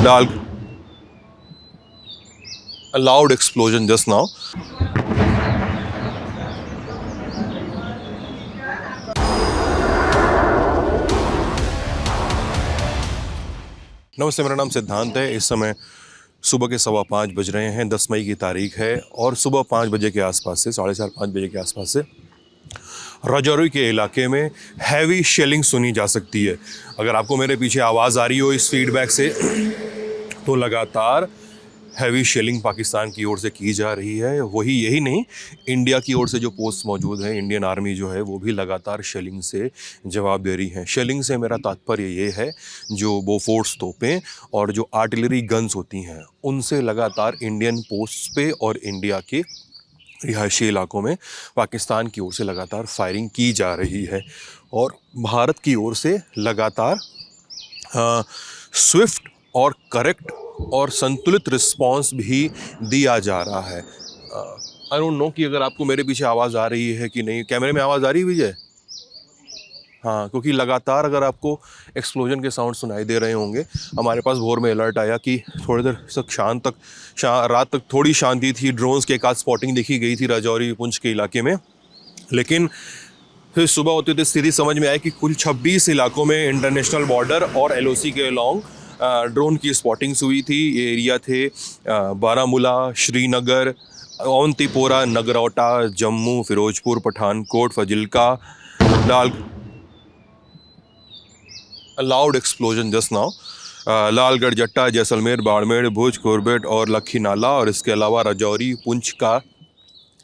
Lal a loud explosion just now. नमस्ते, मेरा नाम सिद्धांत है। इस समय सुबह के 5:15 बज रहे हैं। 10 मई की तारीख है और सुबह 5 बजे के आसपास से 4:30-5 बजे के आसपास से राजौरी के इलाके में हैवी शेलिंग सुनी जा सकती है। अगर आपको मेरे पीछे आवाज़ आ रही हो इस फीडबैक से तो लगातार हैवी शेलिंग पाकिस्तान की ओर से की जा रही है। यही नहीं, इंडिया की ओर से जो पोस्ट मौजूद हैं, इंडियन आर्मी जो है वो भी लगातार शेलिंग से जवाब दे रही है। शेलिंग से मेरा तात्पर्य ये है, जो बोफोर्स तोपें और जो आर्टिलरी गन्स होती हैं उनसे लगातार इंडियन पोस्ट पे और इंडिया के रिहायशी इलाकों में पाकिस्तान की ओर से लगातार फायरिंग की जा रही है। और भारत की ओर से लगातार स्विफ्ट और करेक्ट और संतुलित रिस्पांस भी दिया जा रहा है। आई डोंट नो कि अगर आपको मेरे पीछे आवाज़ आ रही है कि नहीं। कैमरे में आवाज़ आ रही है विजय? हाँ, क्योंकि लगातार अगर आपको एक्सप्लोजन के साउंड सुनाई दे रहे होंगे। हमारे पास भोर में अलर्ट आया कि थोड़ी देर तक रात तक थोड़ी शांति थी। ड्रोन्स के एक आध स्पॉटिंग देखी गई थी राजौरी पुंछ के इलाके में, लेकिन फिर सुबह होते होते स्थिति समझ में आई कि कुल 26 इलाकों में इंटरनेशनल बॉर्डर और LOC के अलॉन्ग ड्रोन की स्पॉटिंग्स हुई थी। ये एरिया थे Baramulla, Srinagar, Awantipora, Nagrota, Jammu, Ferozepur, Pathankot, Fazilka, loud explosion just now, Lalgarh, Jatta, Jaisalmer, Barmer, भुज, कोरबेट और लखी नाला, और इसके अलावा राजौरी पुंछ का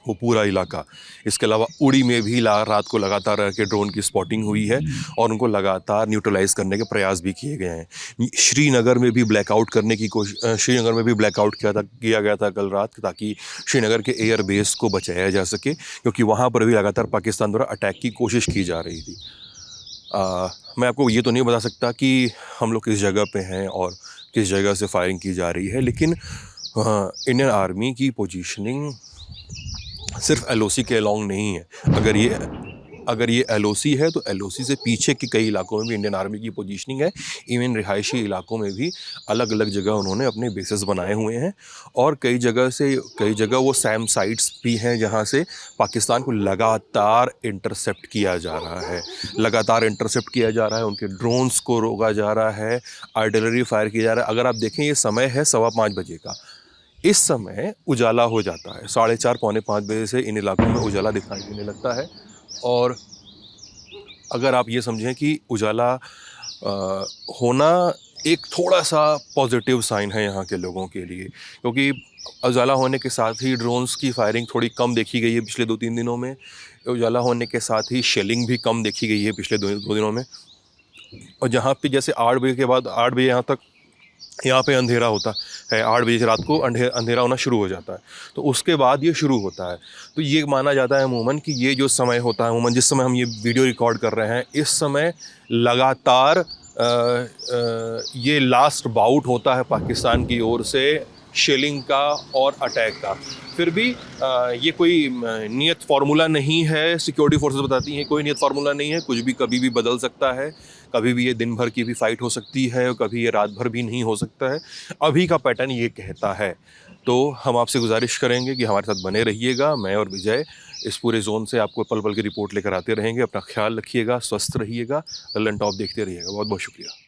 वो पूरा इलाका। इसके अलावा उड़ी में भी रात को लगातार के ड्रोन की स्पॉटिंग हुई है और उनको लगातार न्यूट्रलाइज करने के प्रयास भी किए गए हैं। श्रीनगर में भी ब्लैकआउट करने की श्रीनगर में भी ब्लैकआउट किया गया था कल रात, ताकि श्रीनगर के एयर बेस को बचाया जा सके, क्योंकि वहाँ पर भी लगातार पाकिस्तान द्वारा अटैक की कोशिश की जा रही थी। मैं आपको ये तो नहीं बता सकता कि हम लोग किस जगह पे हैं और किस जगह से फायरिंग की जा रही है, लेकिन इंडियन आर्मी की पोजीशनिंग सिर्फ LOC के अलॉन्ग नहीं है। अगर ये LOC है तो LOC से पीछे के कई इलाकों में भी इंडियन आर्मी की पोजीशनिंग है। इवन रिहायशी इलाकों में भी अलग अलग जगह उन्होंने अपने बेसेस बनाए हुए हैं, और कई जगह वो सैम साइट्स भी हैं जहां से पाकिस्तान को लगातार इंटरसेप्ट किया जा रहा है। उनके ड्रोन्स को रोका जा रहा है, आर्टिलरी फायर किया जा रहा है। अगर आप देखें, ये समय है 5:15 बजे का। इस समय उजाला हो जाता है 4:30 पौने 5 बजे से इन इलाकों में उजाला दिखाई देने लगता है। और अगर आप ये समझें कि उजाला होना एक थोड़ा सा पॉजिटिव साइन है यहाँ के लोगों के लिए, क्योंकि उजाला होने के साथ ही ड्रोन्स की फायरिंग थोड़ी कम देखी गई है पिछले 2-3 दिनों में। उजाला होने के साथ ही शेलिंग भी कम देखी गई है पिछले 2 दिनों में। और जहाँ पे जैसे 8 बजे के बाद 8 बजे यहाँ पे अंधेरा होता है, 8 बजे से रात को अंधेरा होना शुरू हो जाता है, तो उसके बाद ये शुरू होता है। तो ये माना जाता है अमूमन कि ये जो समय होता है, अमूमन जिस समय हम ये वीडियो रिकॉर्ड कर रहे हैं, इस समय लगातार ये लास्ट बाउट होता है पाकिस्तान की ओर से शेलिंग का और अटैक का। फिर भी ये कोई नियत फार्मूला नहीं है। सिक्योरिटी फोर्सेस बताती हैं कोई नियत फार्मूला नहीं है, कुछ भी कभी भी बदल सकता है। कभी भी ये दिन भर की भी फाइट हो सकती है और कभी ये रात भर भी नहीं हो सकता है। अभी का पैटर्न ये कहता है। तो हम आपसे गुजारिश करेंगे कि हमारे साथ बने रहिएगा। मैं और विजय इस पूरे जोन से आपको पल पल की रिपोर्ट लेकर आते रहेंगे। अपना ख्याल रखिएगा, स्वस्थ रहिएगा, ललन टॉप देखते रहिएगा। बहुत बहुत शुक्रिया।